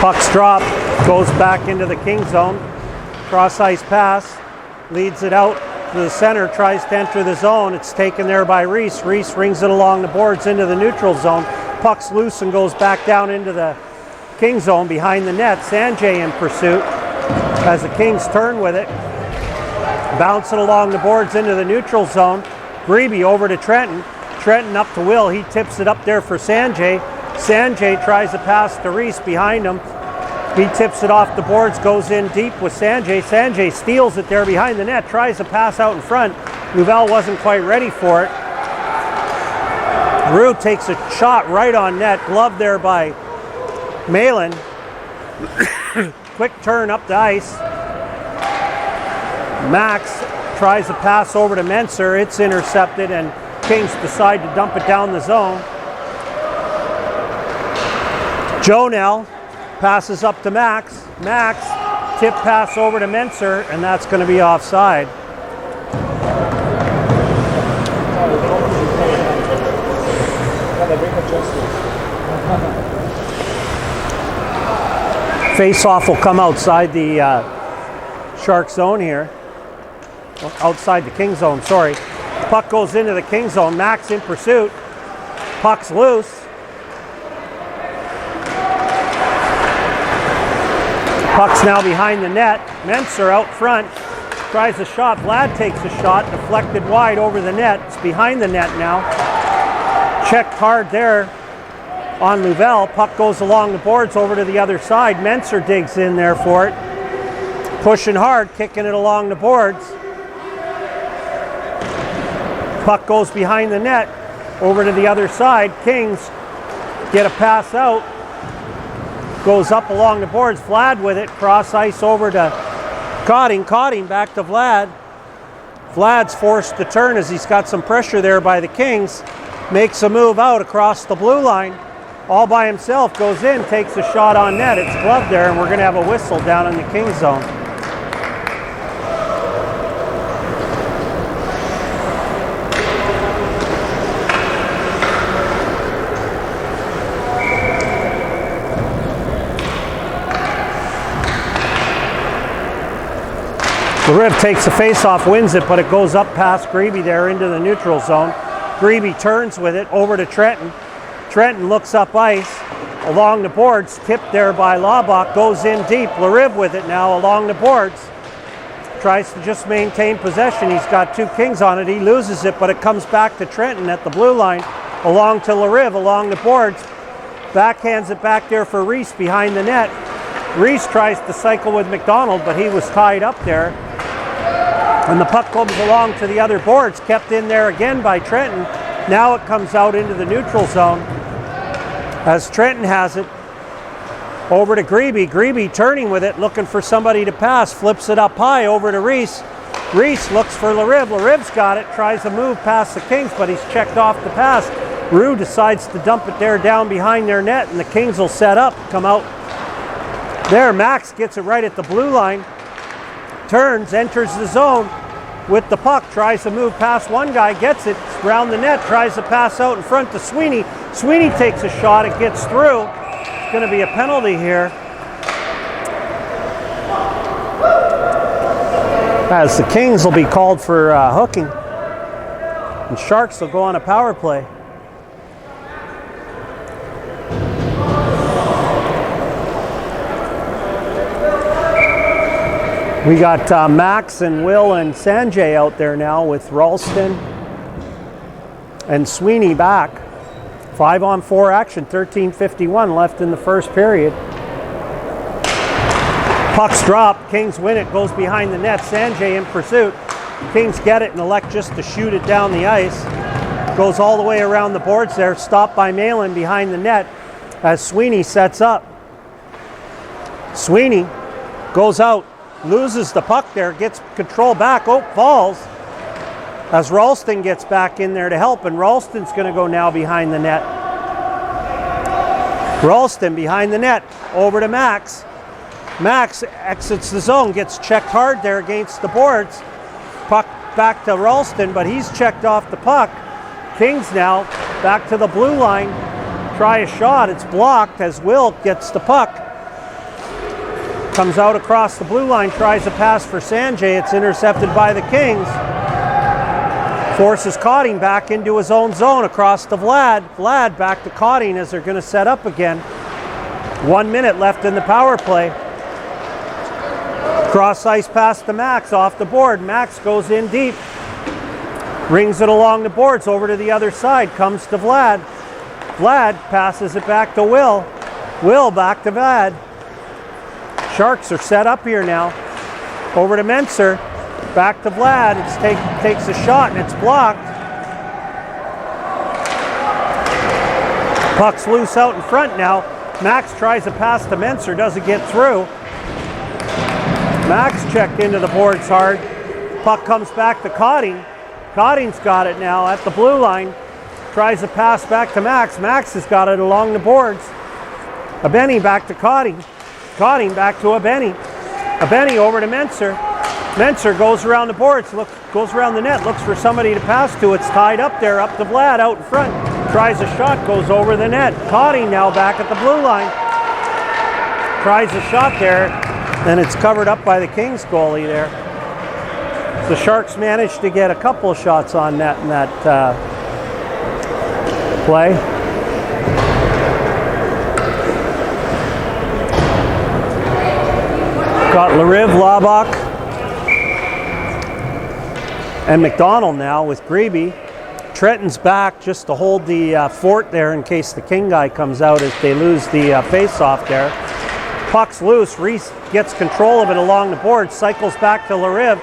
Puck's drop, goes back into the King zone. Cross ice pass, leads it out to the center, tries to enter the zone. It's taken there by Reese. Reese rings it along the boards into the neutral zone. Puck's loose and goes back down into the King zone behind the net. Sanjay in pursuit as the Kings turn with it. Bounce it along the boards into the neutral zone. Grebe over to Trenton. Trenton up to Will. He tips it up there for Sanjay. Sanjay tries to pass to Reese behind him. He tips it off the boards, goes in deep with Sanjay. Sanjay steals it there behind the net, tries to pass out in front. Louvel wasn't quite ready for it. Rue takes a shot right on net, glove there by Malin. Quick turn up the ice. Max tries to pass over to Menser. It's intercepted and Kings decide to dump it down the zone. Jonel passes up to Max. Max, tip pass over to Menser, and that's going to be offside. Face-off will come outside the Shark zone here. Outside the King zone, sorry. Puck goes into the King zone. Max in pursuit. Puck's loose. Puck's now behind the net. Menser out front. Tries a shot. Vlad takes a shot. Deflected wide over the net. It's behind the net now. Checked hard there on Louvel. Puck goes along the boards over to the other side. Menser digs in there for it. Pushing hard, kicking it along the boards. Puck goes behind the net. Over to the other side. Kings get a pass out. Goes up along the boards. Vlad with it. Cross ice over to Cotting. Cotting back to Vlad. Vlad's forced to turn as he's got some pressure there by the Kings. Makes a move out across the blue line. All by himself. Goes in. Takes a shot on net. It's gloved there and we're going to have a whistle down in the King zone. Lariv takes the face-off, wins it, but it goes up past Grebe there into the neutral zone. Grebe turns with it over to Trenton. Trenton looks up ice along the boards, tipped there by Laubach, goes in deep. Lariv with it now along the boards. Tries to just maintain possession. He's got two Kings on it. He loses it, but it comes back to Trenton at the blue line, along to Lariv along the boards. Backhands it back there for Reese behind the net. Reese tries to cycle with McDonald, but he was tied up there. And the puck comes along to the other boards, kept in there again by Trenton. Now it comes out into the neutral zone as Trenton has it over to Grebe. Grebe turning with it, looking for somebody to pass, flips it up high over to Reese. Reese looks for Lariv. Lariv's got it, tries to move past the Kings, but he's checked off the pass. Rue decides to dump it there down behind their net, and the Kings will set up, come out there. Max gets it right at the blue line. Turns, enters the zone with the puck, tries to move past one guy, gets it, around the net, tries to pass out in front to Sweeney. Sweeney takes a shot, it gets through. It's going to be a penalty here, as the Kings will be called for hooking, and Sharks will go on a power play. We got Max and Will and Sanjay out there now with Ralston and Sweeney back. 5-on-4 action, 13:51 left in the first period. Puck's dropped, Kings win it, goes behind the net. Sanjay in pursuit. Kings get it and elect just to shoot it down the ice. Goes all the way around the boards there, stopped by Malin behind the net as Sweeney sets up. Sweeney goes out. Loses the puck there, gets control back, falls as Ralston gets back in there to help, and Ralston's going to go now behind the net. Ralston behind the net, over to Max. Max exits the zone, gets checked hard there against the boards. Puck back to Ralston, but he's checked off the puck. Kings now back to the blue line, try a shot, it's blocked as Will gets the puck. Comes out across the blue line, tries a pass for Sanjay. It's intercepted by the Kings. Forces Cotting back into his own zone across to Vlad. Vlad back to Cotting as they're going to set up again. 1 minute left in the power play. Cross ice pass to Max off the board. Max goes in deep. Rings it along the boards over to the other side. Comes to Vlad. Vlad passes it back to Will. Will back to Vlad. Sharks are set up here now. Over to Menser. Back to Vlad. It takes a shot and it's blocked. Puck's loose out in front now. Max tries a pass to Menser. Doesn't get through. Max checked into the boards hard. Puck comes back to Cotting. Cotting's got it now at the blue line. Tries a pass back to Max. Max has got it along the boards. Abeni back to Cotting. Cotting back to Abeni. Abeni over to Menser. Menser goes around the boards, goes around the net, looks for somebody to pass to. It's tied up there, up to Vlad out in front. Tries a shot, goes over the net. Cotting now back at the blue line. Tries a shot there, and it's covered up by the Kings goalie there. The Sharks managed to get a couple of shots on net in that play. Got Lariv, Labak, and McDonald now with Grebe. Trenton's back just to hold the fort there in case the King guy comes out as they lose the face-off there. Puck's loose. Reese gets control of it along the board, cycles back to Lariv.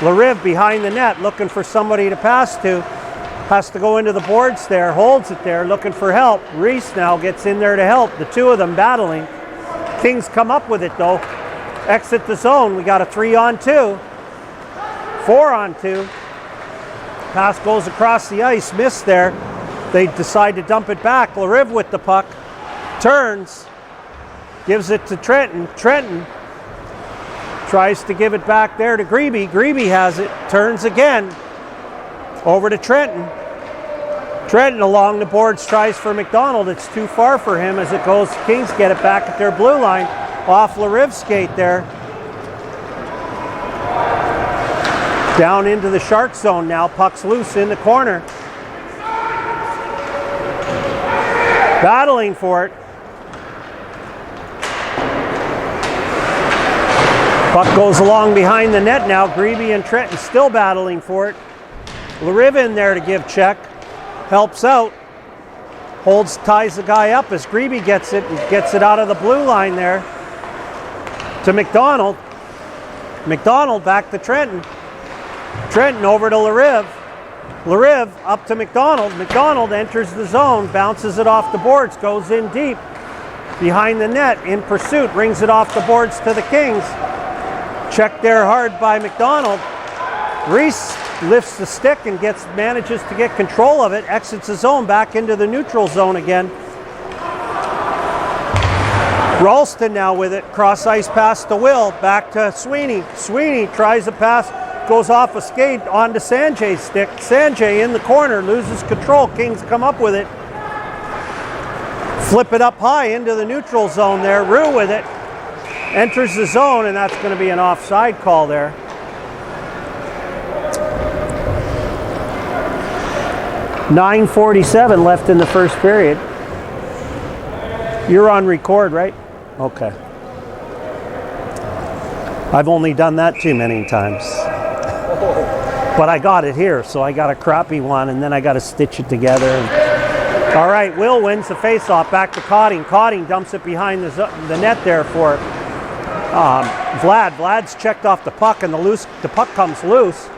Lariv behind the net looking for somebody to pass to. Has to go into the boards there, holds it there, looking for help. Reese now gets in there to help. The two of them battling. Kings come up with it though. Exit the zone. We got a 3-on-2. 4-on-2. Pass goes across the ice. Missed there. They decide to dump it back. Lariv with the puck. Turns. Gives it to Trenton. Trenton tries to give it back there to Grebe. Grebe has it. Turns again. Over to Trenton. Trenton along the boards tries for McDonald. It's too far for him as it goes. Kings get it back at their blue line. Off Lariv's skate there. Down into the Shark zone now. Puck's loose in the corner. Battling for it. Puck goes along behind the net now. Grebe and Trenton still battling for it. Lariv in there to give check. Helps out. Holds, ties the guy up as Grebe gets it and gets it out of the blue line there. To McDonald. McDonald back to Trenton. Trenton over to Lariv. Lariv up to McDonald. McDonald enters the zone, bounces it off the boards, goes in deep. Behind the net, in pursuit, brings it off the boards to the Kings. Checked there hard by McDonald. Reese lifts the stick and manages to get control of it, exits the zone back into the neutral zone again. Ralston now with it, cross ice pass to Will, back to Sweeney. Sweeney tries a pass, goes off a skate onto Sanjay's stick. Sanjay in the corner, loses control. Kings come up with it. Flip it up high into the neutral zone there. Rue with it. Enters the zone, and that's going to be an offside call there. .9:47 left in the first period. You're on record, right? Okay. I've only done that too many times. But I got it here, so I got a crappy one, and then I got to stitch it together. All right, Will wins the face-off. Back to Cotting. Cotting dumps it behind the net there for Vlad. Vlad's checked off the puck, and the puck comes loose.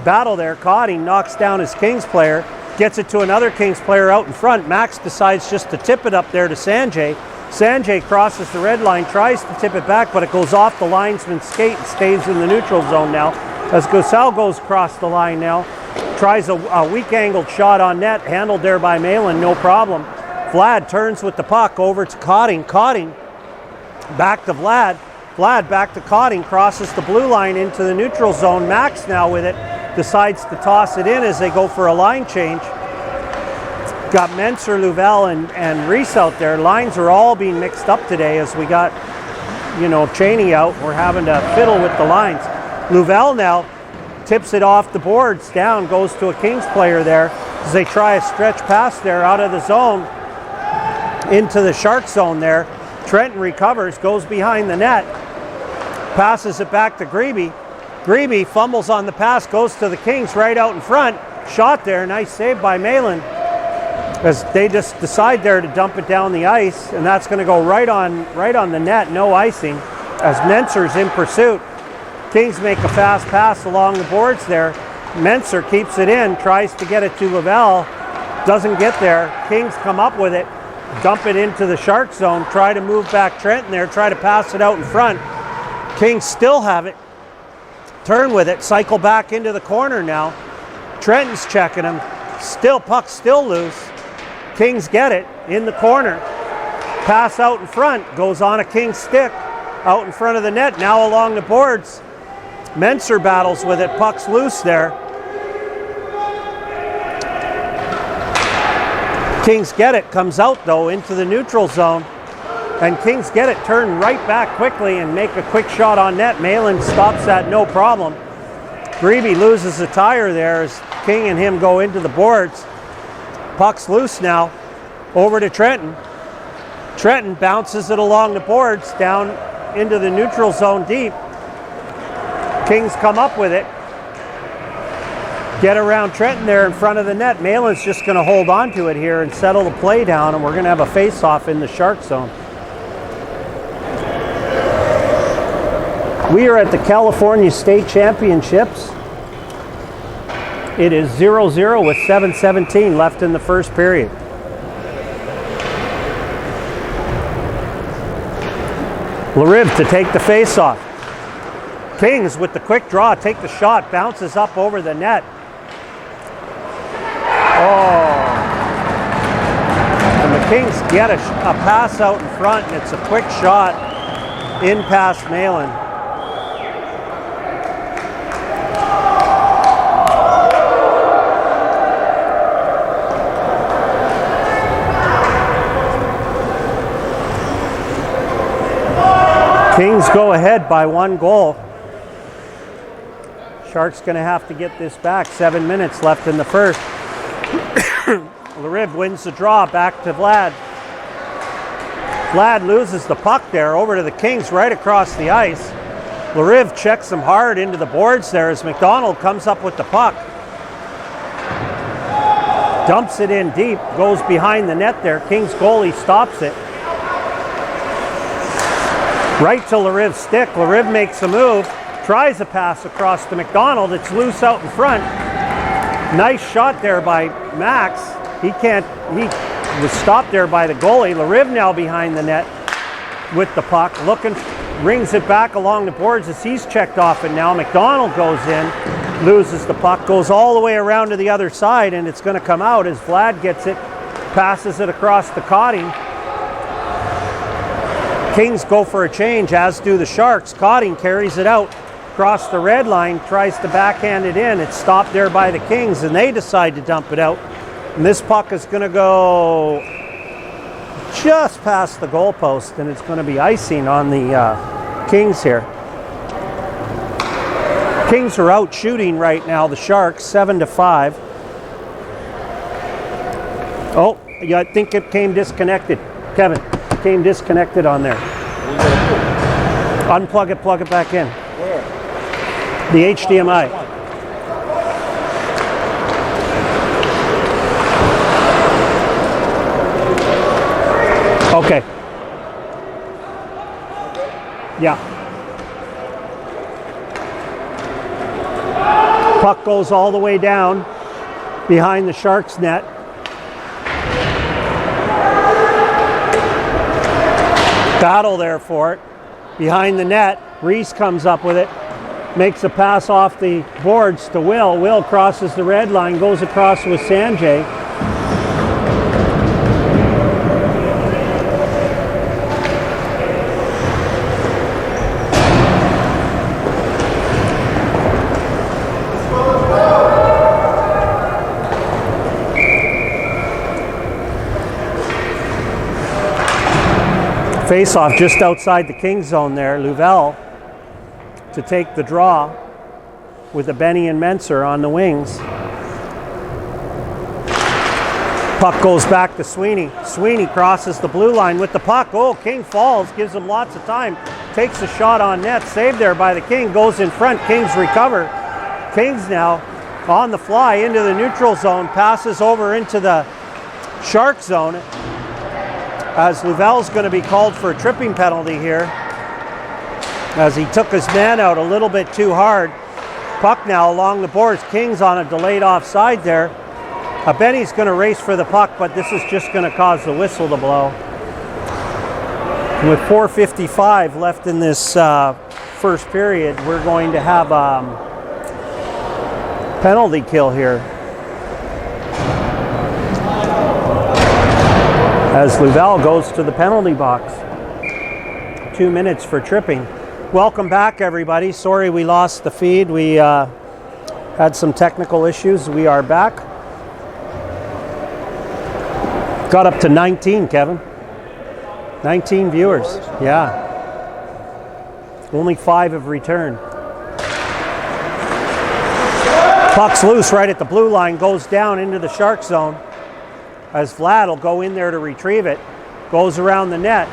Battle there. Cotting knocks down his Kings player. Gets it to another Kings player out in front. Max decides just to tip it up there to Sanjay. Sanjay crosses the red line, tries to tip it back, but it goes off the linesman's skate and stays in the neutral zone now. As Gosal goes across the line now, tries a weak-angled shot on net, handled there by Malin, no problem. Vlad turns with the puck over to Cotting. Cotting back to Vlad. Vlad back to Cotting, crosses the blue line into the neutral zone. Max now with it, decides to toss it in as they go for a line change. Got Menser, Louvel, and Reese out there. Lines are all being mixed up today as we got Cheney out. We're having to fiddle with the lines. Louvel now tips it off the boards down, goes to a Kings player there as they try a stretch pass there out of the zone into the Shark zone there. Trenton recovers, goes behind the net, passes it back to Grebe. Grebe fumbles on the pass, goes to the Kings right out in front. Shot there, nice save by Malin, as they just decide there to dump it down the ice, and that's going to go right on the net, no icing, as Menser's in pursuit. Kings make a fast pass along the boards there. Menser keeps it in, tries to get it to Louvel, doesn't get there. Kings come up with it, dump it into the Shark zone, try to move back Trenton there, try to pass it out in front. Kings still have it, turn with it, cycle back into the corner now. Trenton's checking him, puck's still loose. Kings get it in the corner. Pass out in front, goes on a Kings stick out in front of the net, now along the boards. Menser battles with it, puck's loose there. Kings get it, comes out though into the neutral zone, and Kings get it, turn right back quickly and make a quick shot on net. Malin stops that no problem. Grebe loses a tire there as King and him go into the boards. Puck's loose now, over to Trenton. Trenton bounces it along the boards down into the neutral zone deep. Kings come up with it. Get around Trenton there in front of the net. Malin's just going to hold on to it here and settle the play down, and we're going to have a face-off in the Shark zone. We are at the California State Championships. It is 0-0 with 7:17 left in the first period. Lariv to take the face-off. Kings with the quick draw, take the shot, bounces up over the net. And the Kings get a pass out in front, and it's a quick shot in past Malin. Kings go ahead by 1 goal. Sharks going to have to get this back. 7 minutes left in the first. Lariv wins the draw, back to Vlad. Vlad loses the puck there over to the Kings right across the ice. Lariv checks him hard into the boards there as McDonald comes up with the puck. Dumps it in deep, goes behind the net there. Kings goalie stops it. Right to Lariv's stick. Lariv makes a move, tries a pass across to McDonald. It's loose out in front. Nice shot there by Max. He was stopped there by the goalie. Lariv now behind the net with the puck, rings it back along the boards as he's checked off it now. McDonald goes in, loses the puck, goes all the way around to the other side, and it's going to come out as Vlad gets it, passes it across to Cotting. Kings go for a change, as do the Sharks. Cotting carries it out across the red line, tries to backhand it in. It's stopped there by the Kings, and they decide to dump it out. And this puck is going to go just past the goalpost, and it's going to be icing on the Kings here. Kings are out shooting right now, the Sharks, 7-5. Oh, yeah, I think it came disconnected. Kevin, it came disconnected on there. Unplug it, plug it back in. Where? The HDMI. Okay. Yeah. Puck goes all the way down behind the Sharks net. Battle there for it. Behind the net, Reese comes up with it, makes a pass off the boards to Will. Will crosses the red line, goes across with Sanjay. Face off just outside the King's zone there. Louvel to take the draw with a Benny and Menser on the wings. Puck goes back to Sweeney. Sweeney crosses the blue line with the puck. Oh, King falls, gives him lots of time. Takes a shot on net, saved there by the King, goes in front. Kings recover. Kings now on the fly into the neutral zone, passes over into the Shark zone as Louvel's going to be called for a tripping penalty here as he took his man out a little bit too hard. Puck now along the boards. Kings on a delayed offside there. Benny's going to race for the puck, but this is just going to cause the whistle to blow. With 4:55 left in this first period, we're going to have penalty kill here. As Louvel goes to the penalty box. 2 minutes for tripping. Welcome back, everybody. Sorry we lost the feed. We had some technical issues. We are back. Got up to 19, Kevin. 19 viewers. Yeah. Only 5 have returned. Puck's loose right at the blue line, goes down into the Shark zone as Vlad will go in there to retrieve it. Goes around the net.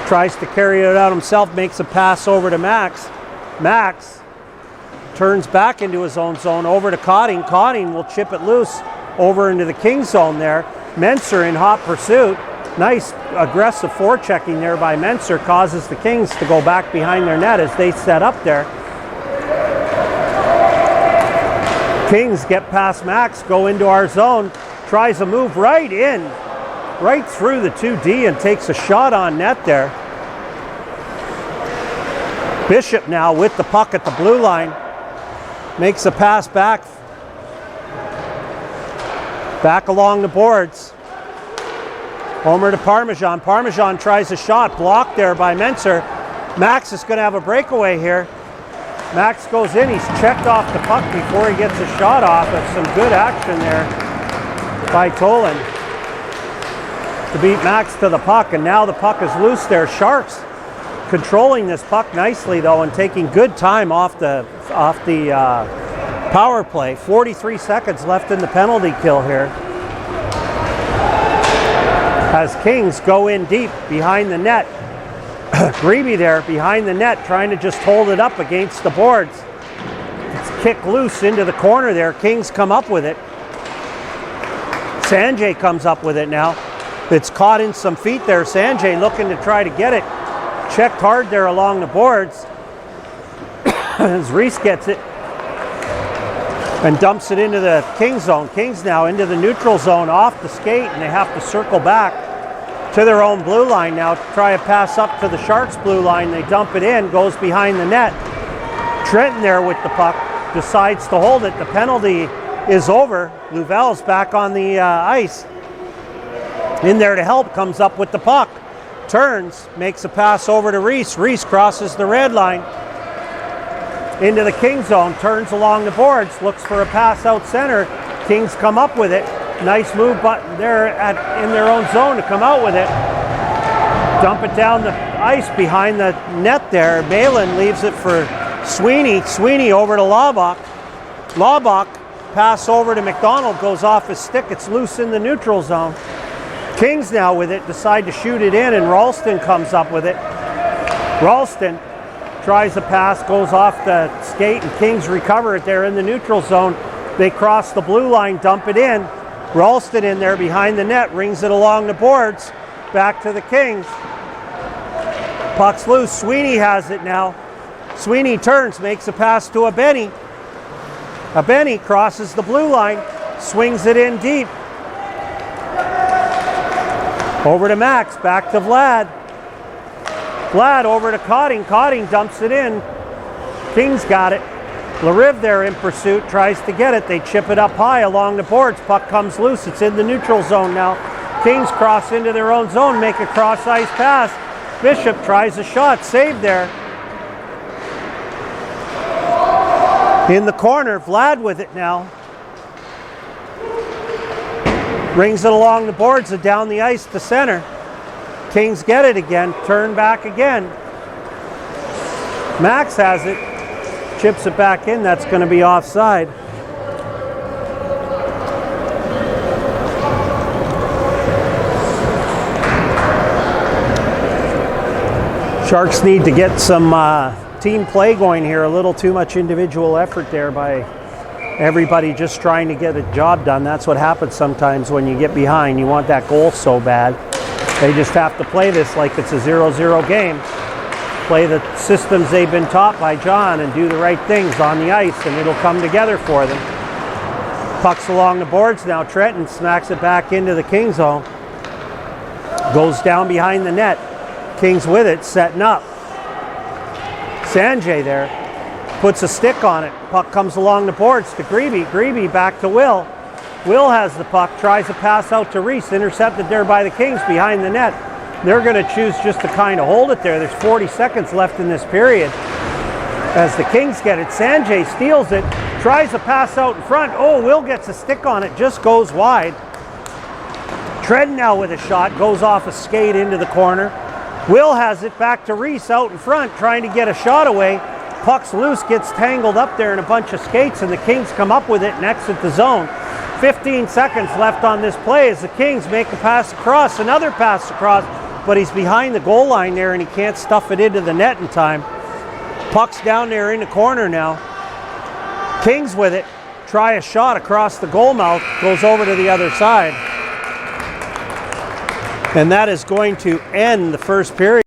Tries to carry it out himself, makes a pass over to Max. Max turns back into his own zone, over to Cotting. Cotting will chip it loose over into the King's zone there. Menser in hot pursuit. Nice aggressive forechecking there by Menser causes the Kings to go back behind their net as they set up there. Kings get past Max, go into our zone, tries a move right in, right through the 2D and takes a shot on net there. Bishop now with the puck at the blue line, makes a pass back along the boards. Homer to Parmesan. Parmesan tries a shot, blocked there by Menser. Max is going to have a breakaway here. Max goes in, he's checked off the puck before he gets a shot off. That's some good action there by Tolan to beat Max to the puck, and now the puck is loose there. Sharks controlling this puck nicely though and taking good time off the power play. 43 seconds left in the penalty kill here. As Kings go in deep behind the net. Grebe there behind the net trying to just hold it up against the boards. It's kicked loose into the corner there. Kings come up with it. Sanjay comes up with it now. It's caught in some feet there. Sanjay looking to try to get it. Checked hard there along the boards. As Reese gets it and dumps it into the Kings zone. Kings now into the neutral zone off the skate, and they have to circle back to their own blue line now to try a pass up to the Sharks blue line. They dump it in, goes behind the net. Trenton there with the puck, decides to hold it. The penalty is over. Louvel's back on the ice. In there to help, comes up with the puck. Turns, makes a pass over to Reese. Reese crosses the red line into the King zone, turns along the boards, looks for a pass out center. Kings come up with it. Nice move, but they're in their own zone to come out with it. Dump it down the ice behind the net there. Balin leaves it for Sweeney. Sweeney over to Laubach. Laubach pass over to McDonald, goes off his stick. It's loose in the neutral zone. Kings now with it, decide to shoot it in, and Ralston comes up with it. Ralston tries a pass, goes off the skate, and Kings recover it there in the neutral zone. They cross the blue line, dump it in. Ralston in there behind the net, rings it along the boards, back to the Kings. Puck's loose, Sweeney has it now. Sweeney turns, makes a pass to a Benny. A Benny crosses the blue line, swings it in deep. Over to Max, back to Vlad. Vlad over to Cotting. Cotting dumps it in. Kings got it. LaRive there in pursuit, tries to get it. They chip it up high along the boards. Puck comes loose. It's in the neutral zone now. Kings cross into their own zone, make a cross-ice pass. Bishop tries a shot, saved there. In the corner, Vlad with it now. Rings it along the boards and down the ice to center. Kings get it again, turn back again. Max has it, chips it back in, that's going to be offside. Sharks need to get some team play going here. A little too much individual effort there by everybody just trying to get a job done. That's what happens sometimes when you get behind. You want that goal so bad. They just have to play this like it's a 0-0 game. Play the systems they've been taught by John and do the right things on the ice, and it'll come together for them. Puck's along the boards now. Trenton smacks it back into the King zone. Goes down behind the net. Kings with it, setting up. Sanjay there puts a stick on it. Puck comes along the boards to Grebe. Grebe back to Will. Will has the puck, tries to pass out to Reese. Intercepted there by the Kings behind the net. They're going to choose just to kind of hold it there. There's 40 seconds left in this period as the Kings get it. Sanjay steals it, tries to pass out in front. Oh, Will gets a stick on it, just goes wide. Trenton now with a shot, goes off a skate into the corner. Will has it back to Reese out in front, trying to get a shot away. Puck's loose, gets tangled up there in a bunch of skates, and the Kings come up with it and exit the zone. 15 seconds left on this play as the Kings make a pass across, another pass across, but he's behind the goal line there and he can't stuff it into the net in time. Puck's down there in the corner now. Kings with it, try a shot across the goal mouth, goes over to the other side. And that is going to end the first period.